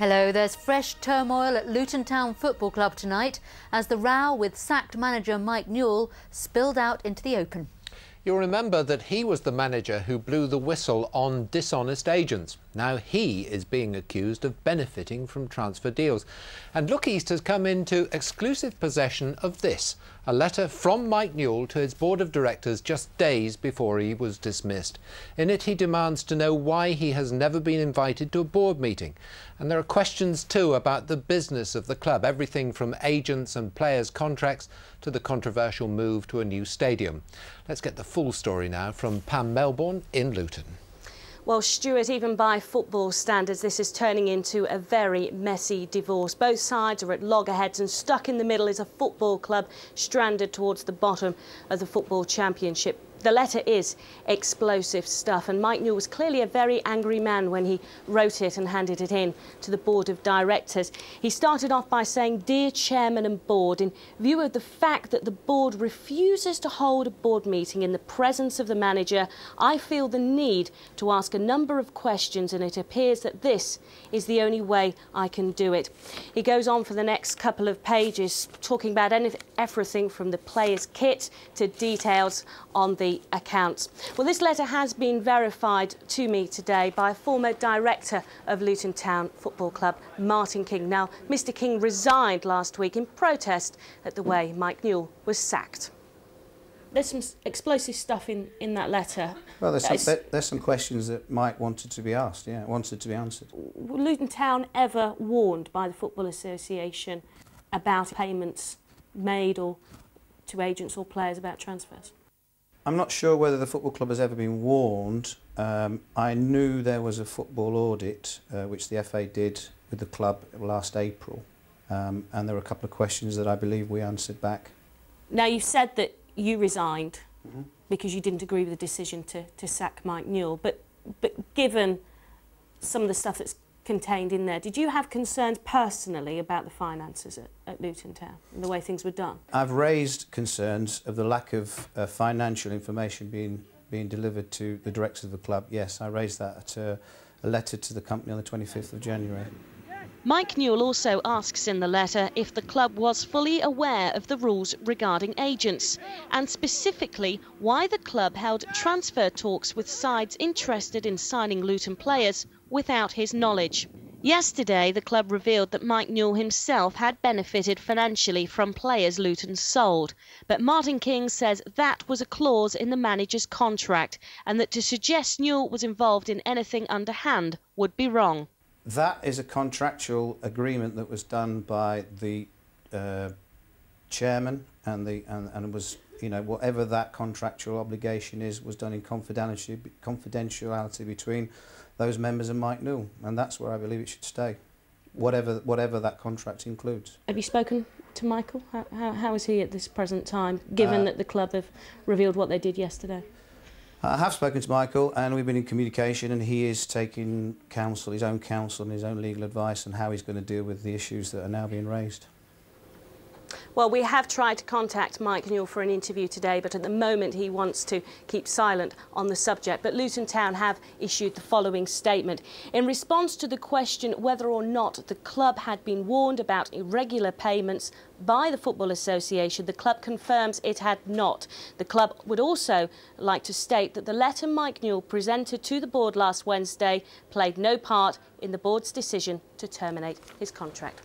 Hello, there's fresh turmoil at Luton Town Football Club tonight as the row with sacked manager Mike Newell spilled out into the open. You'll remember that he was the manager who blew the whistle on dishonest agents. Now he is being accused of benefiting from transfer deals. And Look East has come into exclusive possession of this, a letter from Mike Newell to his board of directors just days before he was dismissed. In it he demands to know why he has never been invited to a board meeting. And there are questions too about the business of the club, everything from agents and players' contracts to the controversial move to a new stadium. Let's get the full story now from Pam Melbourne in Luton. Well, Stuart, even by football standards, this is turning into a very messy divorce. Both sides are at loggerheads, and stuck in the middle is a football club stranded towards the bottom of the Football Championship. The letter is explosive stuff, and Mike Newell was clearly a very angry man when he wrote it and handed it in to the board of directors. He started off by saying, "Dear Chairman and Board, in view of the fact that the board refuses to hold a board meeting in the presence of the manager, I feel the need to ask a number of questions, and it appears that this is the only way I can do it." He goes on for the next couple of pages talking about everything from the players' kit to details on the accounts. Well, this letter has been verified to me today by a former director of Luton Town Football Club, Martin King. Now, Mr. King resigned last week in protest at the way Mike Newell was sacked. There's some explosive stuff in that letter. Well, there's some questions that Mike wanted to be asked, wanted to be answered. Were Luton Town ever warned by the Football Association about payments made or to agents or players about transfers? I'm not sure whether the football club has ever been warned. I knew there was a football audit which the FA did with the club last April, and there were a couple of questions that I believe we answered back. Now, you've said that you resigned because you didn't agree with the decision to sack Mike Newell, but given some of the stuff that's contained in there, did you have concerns personally about the finances at Luton Town and the way things were done? I've raised concerns of the lack of financial information being delivered to the directors of the club. Yes, I raised that at a letter to the company on the 25th of January. Mike Newell also asks in the letter if the club was fully aware of the rules regarding agents, and specifically why the club held transfer talks with sides interested in signing Luton players without his knowledge. Yesterday, the club revealed that Mike Newell himself had benefited financially from players Luton sold, but Martin King says that was a clause in the manager's contract, and that to suggest Newell was involved in anything underhand would be wrong. That is a contractual agreement that was done by the chairman, and was, whatever that contractual obligation is, was done in confidentiality between those members and Mike Newell, and that's where I believe it should stay, whatever that contract includes. Have you spoken to Michael? How is he at this present time, given that the club have revealed what they did yesterday? I have spoken to Michael, and we've been in communication, and he is taking his own counsel and his own legal advice on how he's going to deal with the issues that are now being raised. Well, we have tried to contact Mike Newell for an interview today, but at the moment he wants to keep silent on the subject. But Luton Town have issued the following statement. In response to the question whether or not the club had been warned about irregular payments by the Football Association, the club confirms it had not. The club would also like to state that the letter Mike Newell presented to the board last Wednesday played no part in the board's decision to terminate his contract.